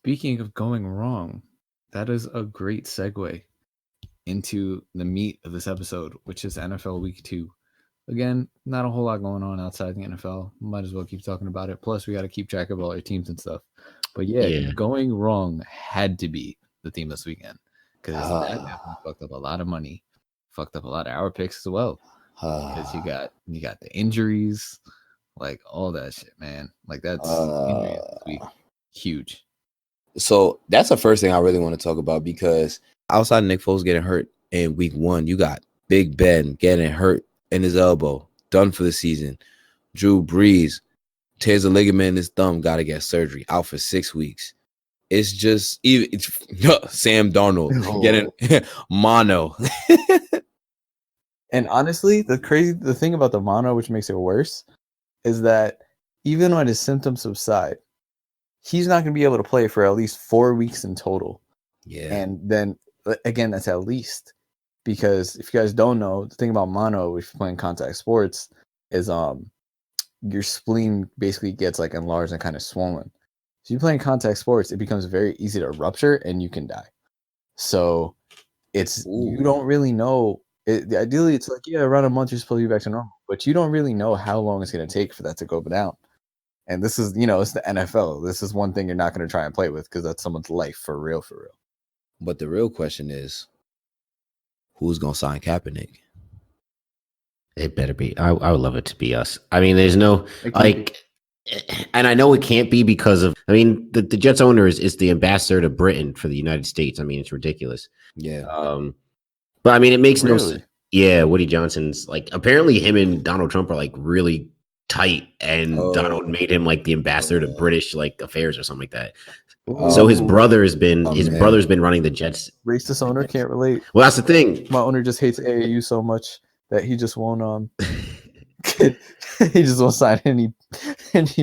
Speaking of going wrong, that is a great segue into the meat of this episode, which is NFL Week 2. Again, not a whole lot going on outside the NFL. Might as well keep talking about it. Plus, we got to keep track of all our teams and stuff. But yeah, going wrong had to be the theme this weekend because that definitely fucked up a lot of money, fucked up a lot of our picks as well. Because you got the injuries, like all that shit, man. Like that's injuries this week, huge. So that's the first thing I really want to talk about because outside of Nick Foles getting hurt in week 1, you got Big Ben getting hurt in his elbow, done for the season. Drew Brees tears a ligament in his thumb, got to get surgery, out for 6 weeks. It's just Sam Darnold getting mono. And honestly, the thing about the mono, which makes it worse, is that even when his symptoms subside, he's not going to be able to play for at least 4 weeks in total. Yeah. And then, again, that's at least. Because if you guys don't know, the thing about mono, if you're playing contact sports, is your spleen basically gets like enlarged and kind of swollen. So you're playing contact sports, it becomes very easy to rupture and you can die. So you don't really know. Ideally, it's like, yeah, around a month you're supposed to be back to normal. But you don't really know how long it's going to take for that to go down. And this is, it's the NFL. This is one thing you're not going to try and play with because that's someone's life for real, for real. But the real question is, who's going to sign Kaepernick? It better be. I would love it to be us. I mean, there's no, and I know it can't be because of, the Jets owner is the ambassador to Britain for the United States. I mean, it's ridiculous. Yeah. But it makes no sense. Yeah, Woody Johnson's apparently him and Donald Trump are really tight, and Donald made him the ambassador to British affairs or something like that. So his brother has been brother's been running the Jets. Racist owner can't relate. Well, that's the thing. My owner just hates AAU so much that he just won't he just won't sign any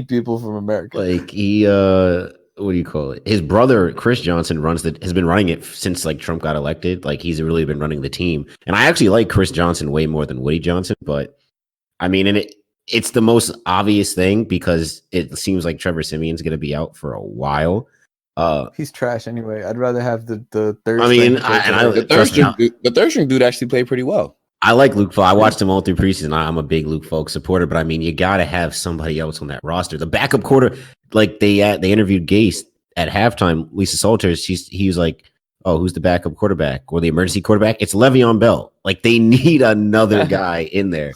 people from America. What do you call it? His brother Chris Johnson has been running it since Trump got elected. He's really been running the team, and I actually like Chris Johnson way more than Woody Johnson. But it's the most obvious thing because it seems like Trevor Siemian's going to be out for a while. He's trash anyway. I'd rather have the third. The third string dude actually played pretty well. I like Luke Falk. I watched him all through preseason. I'm a big Luke Falk supporter, but you got to have somebody else on that roster. The backup quarter, they interviewed Gase at halftime. Lisa Salters, he was like, "Oh, who's the backup quarterback or the emergency quarterback?" It's Le'Veon Bell. They need another guy in there.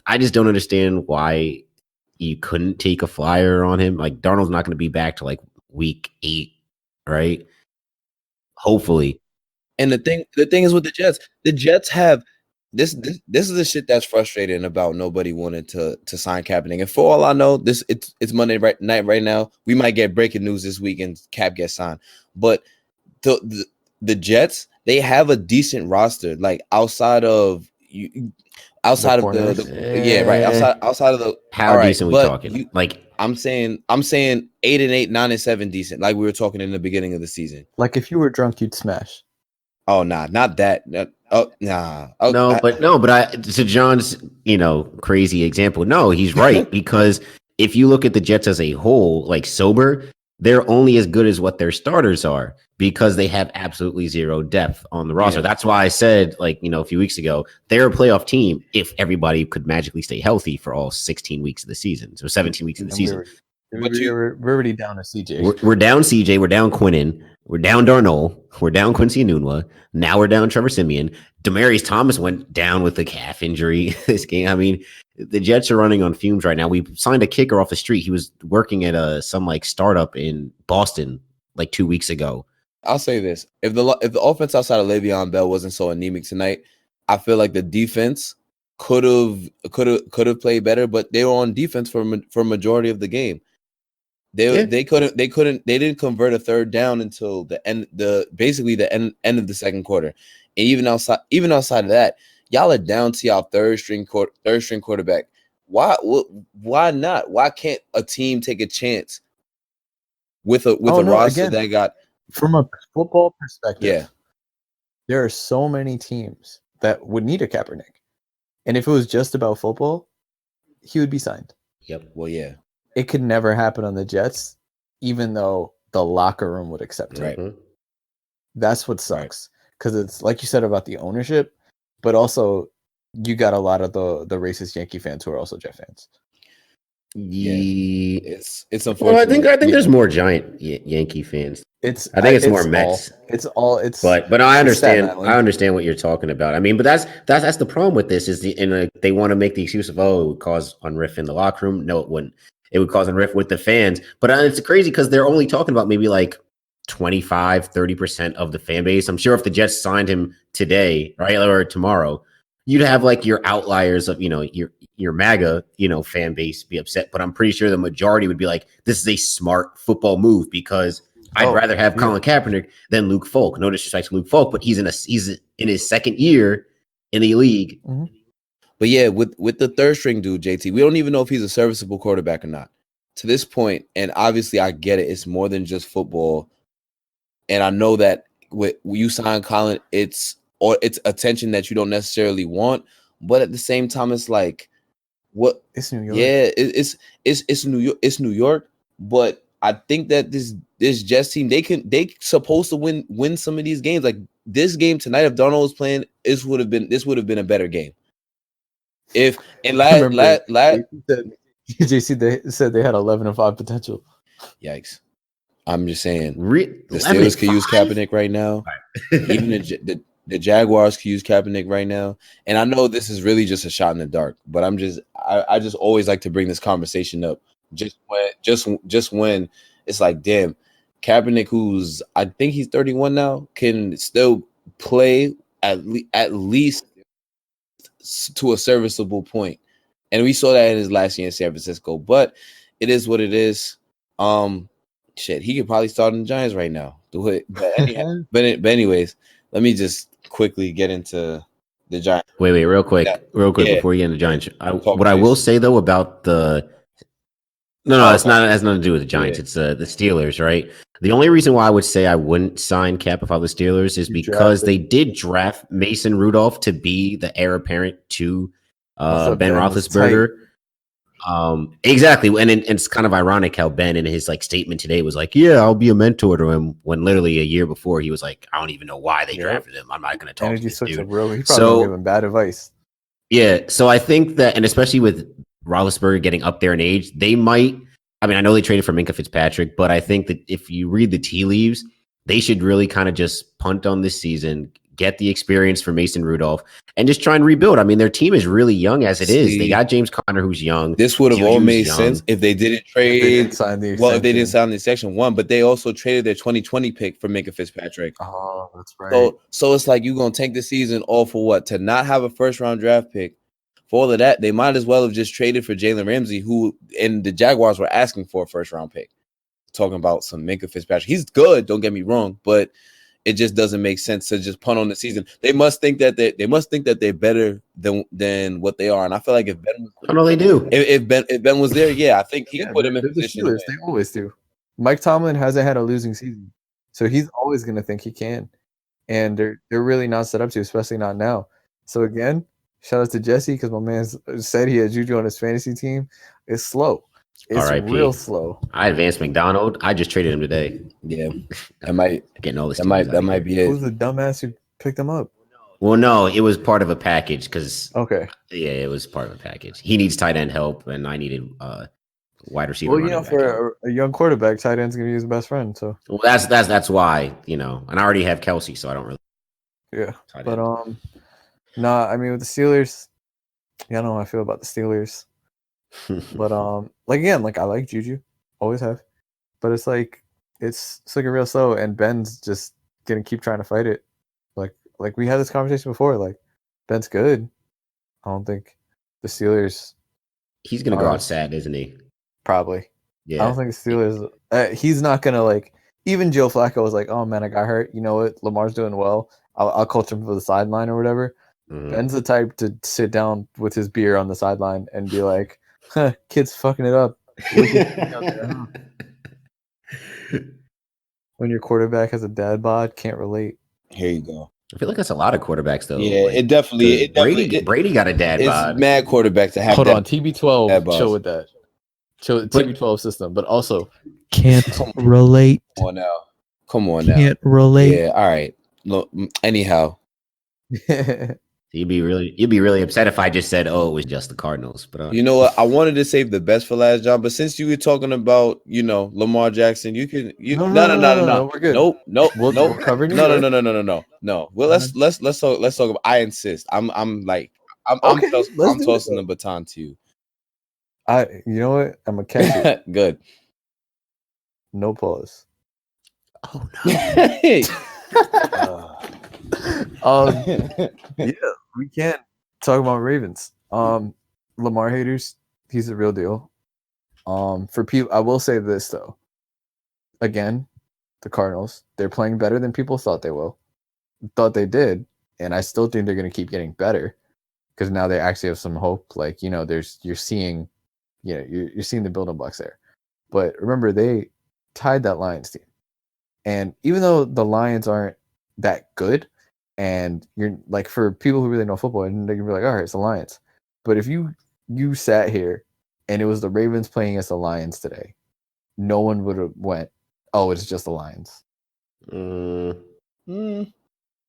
I just don't understand why you couldn't take a flyer on him. Darnold's not going to be back to week 8, right? Hopefully. And the thing is with the Jets have this is the shit that's frustrating about nobody wanting to sign Kaepernick. And for all I know, it's Monday night right now. We might get breaking news this week and Cap gets signed. But the Jets, they have a decent roster. Outside of outside of the how decent we talking? I'm saying 8-8, 9-7 decent. We were talking in the beginning of the season. If you were drunk, you'd smash. Oh nah, not that. Nah. But to John's crazy example, no, he's right because if you look at the Jets as a whole, sober, they're only as good as what their starters are because they have absolutely zero depth on the roster. Yeah. That's why I said, a few weeks ago, they're a playoff team if everybody could magically stay healthy for all 16 weeks of the season. So 17 weeks of the season. We're already down to CJ. We're down CJ. We're down Quinnen. We're down Darnold. We're down Quincy Enunwa. Now we're down Trevor Siemian. Demaryius Thomas went down with the calf injury this game. The Jets are running on fumes right now. We signed a kicker off the street. He was working at some startup in Boston 2 weeks ago. I'll say this: if the offense outside of Le'Veon Bell wasn't so anemic tonight, I feel like the defense could have played better. But they were on defense for a majority of the game. They didn't convert a third down until the end of the second quarter. And even outside of that, y'all are down to y'all third string quarterback. Why not? Why can't a team take a chance with a roster that got from a football perspective? Yeah, there are so many teams that would need a Kaepernick, and if it was just about football, he would be signed. Yep. Well, yeah. It could never happen on the Jets, even though the locker room would accept him. Right. Mhm. That's what sucks because it's like you said about the ownership, but also you got a lot of the racist Yankee fans who are also Jet fans. It's unfortunate. Well, I think there's more giant Yankee fans. I think it's more Mets. But I it's Staten understand. Island. I understand what you're talking about. I mean, but that's the problem with this is they want to make the excuse of, oh, it would cause unriff in the locker room. No, it wouldn't. It would cause unriff with the fans. But it's crazy because they're only talking about maybe like 25-30% of the fan base. I'm sure if the Jets signed him today, right, or tomorrow, you'd have like your outliers of your MAGA fan base be upset. But I'm pretty sure the majority would be like, this is a smart football move because I'd rather have Colin Kaepernick than Luke Falk. No disrespect to Luke Falk, but he's in his second year in the league. Mm-hmm. But yeah, with the third string dude, JT, we don't even know if he's a serviceable quarterback or not to this point. And obviously, I get it; it's more than just football. And I know that when you sign Colin, it's attention that you don't necessarily want. But at the same time, it's like, what? It's New York. Yeah, it's New York. It's New York. But I think that this Jets team, they supposed to win some of these games. Like this game tonight, if Darnold was playing, this would have been a better game. If and JC they said they had 11-5 potential. Yikes! I'm just saying the Steelers could use Kaepernick right now. Even the Jaguars could use Kaepernick right now. And I know this is really just a shot in the dark, but I just always like to bring this conversation up. Just when it's like, damn, Kaepernick, I think he's 31 now, can still play at least to a serviceable point. And we saw that in his last year in San Francisco. But it is what it is. He could probably start in the Giants right now. Do it. But anyways, let me just quickly get into the Giants. Wait, real quick before you get into the Giants. What I will say though about the it's not. It has nothing to do with the Giants. Yeah. It's the Steelers, right? The only reason why I would say I wouldn't sign Cap if I was the Steelers is because they did draft Mason Rudolph to be the heir apparent to Ben Roethlisberger. Exactly, and it's kind of ironic how Ben in his statement today was like, "Yeah, I'll be a mentor to him," when literally a year before he was like, "I don't even know why they drafted him. I'm not going to talk to this dude." He probably gave him bad advice. Yeah, so I think that, and especially with Roethlisberger getting up there in age, they might. I mean, I know they traded for Minkah Fitzpatrick, but I think that if you read the tea leaves, they should really kind of just punt on this season, get the experience for Mason Rudolph, and just try and rebuild. I mean, their team is really young as it is. They got James Conner, who's young. This would have all made sense if they didn't trade. If they didn't sign the Section 1, but they also traded their 2020 pick for Minkah Fitzpatrick. Oh, that's right. So it's like you're going to take the season all for what? To not have a first-round draft pick. For all of that, they might as well have just traded for Jalen Ramsey, who and the Jaguars were asking for a first-round pick. Talking about some Minkah Fitzpatrick. He's good, don't get me wrong, but it just doesn't make sense to just punt on the season. They must think that they're better than what they are. And I feel like if Ben they do. If Ben was there, I think he could put him in position. The Steelers, they always do. Mike Tomlin hasn't had a losing season, so he's always going to think he can. And they're really not set up to, especially not now. So again, shout out to Jesse because my man said he had Juju on his fantasy team. It's slow. It's real slow. I advanced McDonald. I just traded him today. Yeah, that might getting all this. That might be it. Who's the dumbass who picked him up? Well, no, it was part of a package because. Okay. Yeah, it was part of a package. He needs tight end help, and I needed wide receiver. Well, for a young quarterback, tight end's gonna be his best friend. So. Well, that's why and I already have Kelsey, so I don't really. Yeah, but I mean with the Steelers, I don't know how I feel about the Steelers. But I like Juju, always have, but it's looking real slow, and Ben's just gonna keep trying to fight it. Like we had this conversation before. Ben's good. I don't think the Steelers. He's gonna go out sad, isn't he? Probably. Yeah. I don't think the Steelers. He's not gonna Even Joe Flacco was like, "Oh man, I got hurt. You know what? Lamar's doing well. I'll coach him for the sideline or whatever." Mm-hmm. Ben's the type to sit down with his beer on the sideline and be like, kid's fucking it up. When your quarterback has a dad bod, can't relate. Here you go. I feel like that's a lot of quarterbacks, though. Yeah, it definitely. Brady got a dad bod. It's mad quarterback to have. Hold on, TB12. Chill with that. TB12 system, but also Can't relate. Come on now. Come on now. Can't relate. Yeah, all right. Look, anyhow. You'd be really upset if I just said, "Oh, it was just the Cardinals." But You know what? I wanted to save the best for last, John. But since you were talking about, Lamar Jackson, you can. No. We're good. Nope. We'll cover New York. No. Well, let's talk. Let's talk about. I insist. I'm Okay, let's do tossing it. the baton to you. You know what? I'm gonna catch it. Good. No pause. oh no. Yeah, we can't talk about Ravens. Lamar haters, he's the real deal. For people, I will say this though. Again, the Cardinals, they're playing better than people thought they did, and I still think they're going to keep getting better because now they actually have some hope. Like you're seeing the building blocks there. But remember, they tied that Lions team, and even though the Lions aren't that good, and you're like, for people who really know football, and they can be like, all right, it's the Lions. But if you sat here and it was the Ravens playing against the Lions today, no one would have went, oh, it's just the Lions.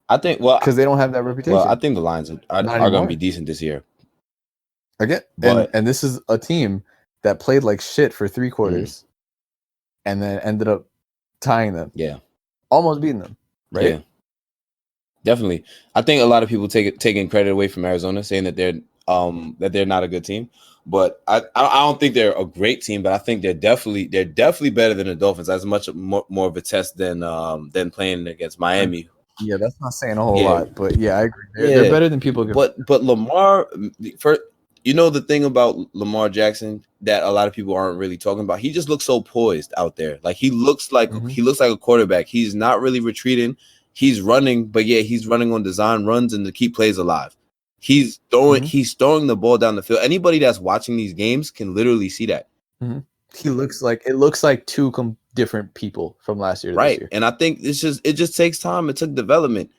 I think because they don't have that reputation. Well, I think the Lions are going to be decent this year. Again, and this is a team that played like shit for 3 quarters, and then ended up tying them. Yeah, almost beating them. Right. Yeah, definitely. I think a lot of people taking credit away from Arizona, saying that they're not a good team. But I don't think they're a great team, but I think they're definitely better than the Dolphins. That's much more of a test than playing against Miami. Yeah, that's not saying a whole lot, but yeah, I agree. They're better than people. But Lamar, the thing about Lamar Jackson that a lot of people aren't really talking about, he just looks so poised out there. Like he looks like a quarterback. He's not really retreating. He's running, but he's running on design runs and to keep plays alive. He's throwing the ball down the field. Anybody that's watching these games can literally see that. Mm-hmm. It looks like 2 different people from last year to this year. And I think it just takes time. It took development,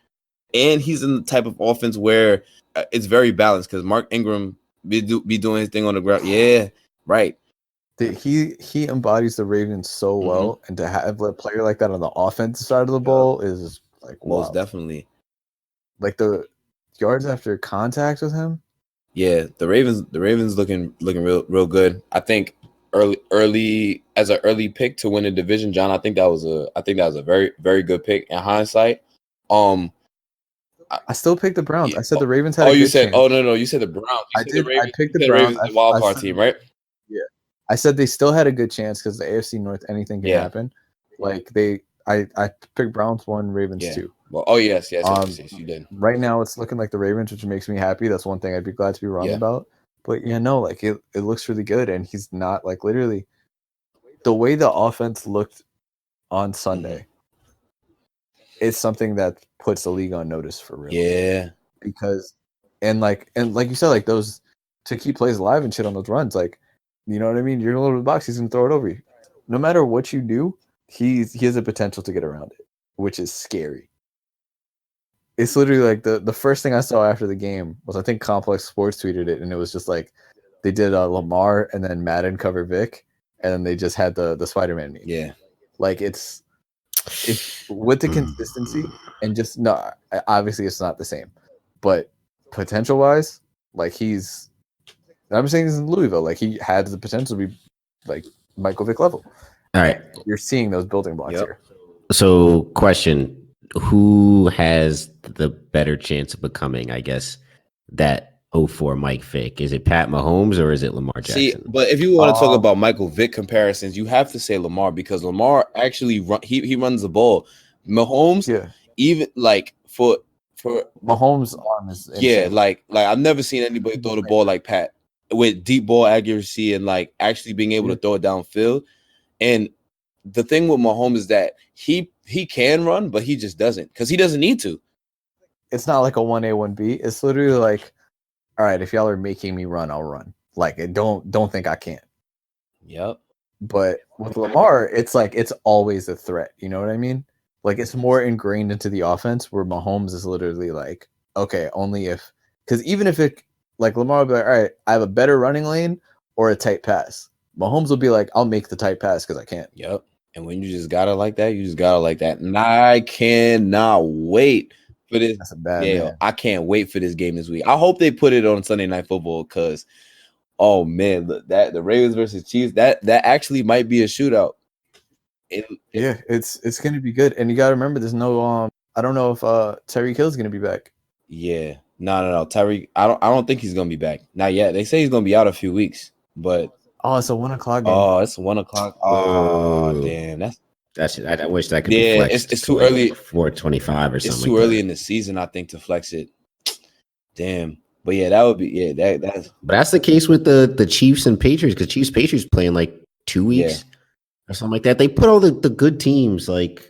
and he's in the type of offense where it's very balanced because Mark Ingram be doing his thing on the ground. Yeah, right. He embodies the Ravens so well, and to have a player like that on the offensive side of the ball is like most definitely. Like the yards after contact with him. Yeah, the Ravens looking real good. I think early as an early pick to win a division, John. I think that was a very, very good pick in hindsight. I still picked the Browns. I said the Ravens had. You said no. You said the Browns. I picked the Browns. The wild card team, right? Yeah, I said they still had a good chance because the AFC North, anything can happen. Like I picked Browns 1, Ravens 2. Well, yes, you did. Right now, it's looking like the Ravens, which makes me happy. That's one thing I'd be glad to be wrong about. But like it looks really good, and he's not like literally the way the offense looked on Sunday. It's something that puts the league on notice for real. Yeah, because and like you said, like those to keep plays alive and shit on those runs, like you know what I mean. You're in a little box, he's gonna throw it over you. No matter what you do, he has a potential to get around it, which is scary. It's literally like the first thing I saw after the game was, I think Complex Sports tweeted it, and it was just like they did Lamar and then Madden cover Vic, and then they just had the Spider-Man meme. Yeah, like it's with the consistency and just no. Obviously, it's not the same, but potential wise, like I'm saying this in Louisville, like he had the potential to be like Michael Vick level. All right, you're seeing those building blocks here. So, question. Who has the better chance of becoming, I guess, that 04 Mike Vick? Is it Pat Mahomes or is it Lamar Jackson? See, but if you want to talk about Michael Vick comparisons, you have to say Lamar, because Lamar actually he runs the ball. Mahomes, even like for Mahomes' arm is insane. like I've never seen anybody throw the ball like Pat with deep ball accuracy and like actually being able to throw it downfield. And the thing with Mahomes is that he can run, but he just doesn't, because he doesn't need to. It's not like a 1A, 1B. It's literally like, all right, if y'all are making me run, I'll run. Like, don't think I can't. Yep. But with Lamar, it's like it's always a threat. You know what I mean? Like it's more ingrained into the offense, where Mahomes is literally like, okay, only if, because even if it, like Lamar will be like, all right, I have a better running lane or a tight pass. Mahomes will be like, I'll make the tight pass because I can. Yep. And when you just got it like that, you just got it like that. And I cannot wait for this. That's a bad Yeah, man. I can't wait for this game this week. I hope they put it on Sunday Night Football because, oh man, look, that the Ravens versus Chiefs, that actually might be a shootout. Yeah, it's gonna be good. And you gotta remember, there's no I don't know if Tyreek Hill's gonna be back. Yeah, no. Tyreek, I don't think he's gonna be back. Not yet. They say he's gonna be out a few weeks, but It's a 1:00 game. oh, it's 1:00. Oh, Ooh. damn, I wish that could yeah, be flexed. it's too early. 4:25 or something. It's too early in the season, I think, to flex it. Damn, but yeah, that would be that's. But that's the case with the Chiefs and Patriots because Patriots play in like 2 weeks or something like that. They put all the good teams like.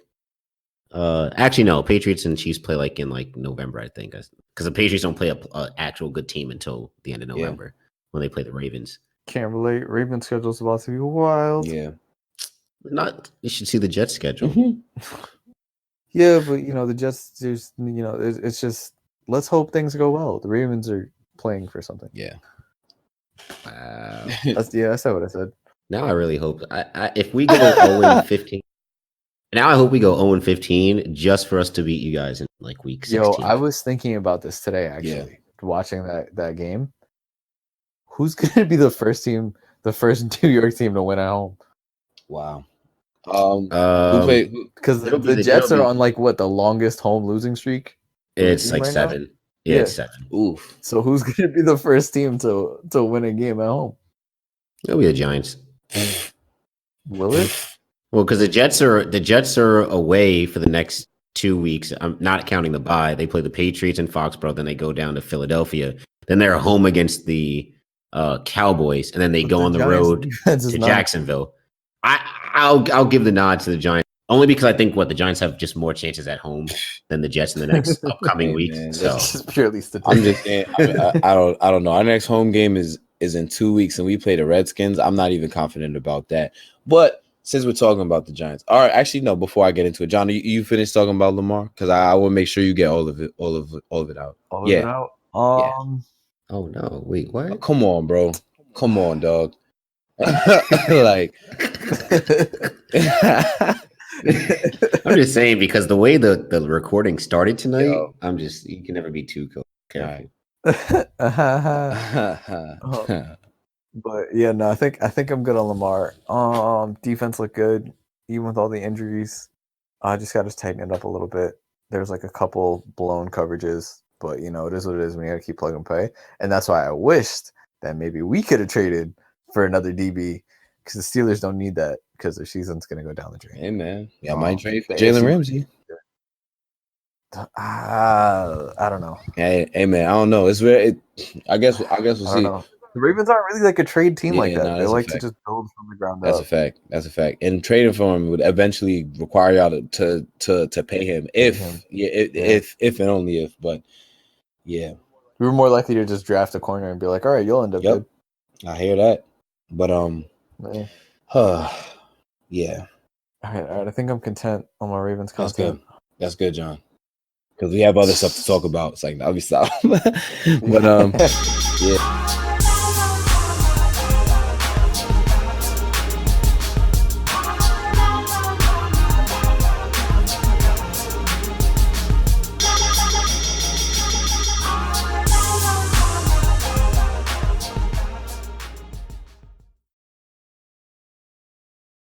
Actually, no. Patriots and Chiefs play like in like November, I think, because the Patriots don't play a actual good team until the end of November when they play the Ravens. Can't relate. Ravens schedule's about to be wild. Yeah. Not. You should see the Jets schedule. Mm-hmm. Yeah, but the Jets. There's it's just let's hope things go well. The Ravens are playing for something. Yeah. Wow. That's not what I said. Now I really hope if we go 0-15. Now I hope we go 0-15 just for us to beat you guys in like week 16. Yo, I was thinking about this today actually, watching that game. Who's gonna be the first New York team to win at home? Wow. Because the Jets are on like what, the longest home losing streak? It's like 7. Now? Yeah, it's 7. Oof. So who's gonna be the first team to win a game at home? It'll be the Giants. Will it? Well, because the Jets are away for the next 2 weeks. I'm not counting the bye. They play the Patriots in Foxborough, then they go down to Philadelphia. Then they're home against the Cowboys, and then they go on the road to Jacksonville. I'll give the nod to the Giants only because I think the Giants have just more chances at home than the Jets in the next upcoming weeks. Man, so that's just purely statistics. I'm just saying. I don't know. Our next home game is in 2 weeks, and we play the Redskins. I'm not even confident about that, but. Since we're talking about the Giants, all right. Actually, no. Before I get into it, John, you finished talking about Lamar because I want to make sure you get all of it out. All of it out. Oh no! Wait, what? Come on, bro. Come on, dog. Like, I'm just saying because the way the recording started tonight, you can never be too careful. But yeah, no, I think I'm good on Lamar. Defense looked good, even with all the injuries. I just got to tighten it up a little bit. There's like a couple blown coverages, but it is what it is. We got to keep plug and play, and that's why I wished that maybe we could have traded for another DB because the Steelers don't need that because their season's gonna go down the drain. Hey man, I might trade for Jalen Ramsey. I don't know. Hey man, I don't know. It's very. I guess we'll see. Know. The Ravens aren't really like a trade team like that. No, they like to just build from the ground up. That's a fact. And trading for him would eventually require y'all to pay him if and only if. But yeah, we were more likely to just draft a corner and be like, all right, you'll end up good. I hear that. But yeah. All right. I think I'm content on my Ravens content. That's good, John. Because we have other stuff to talk about. It's like, obviously, but yeah.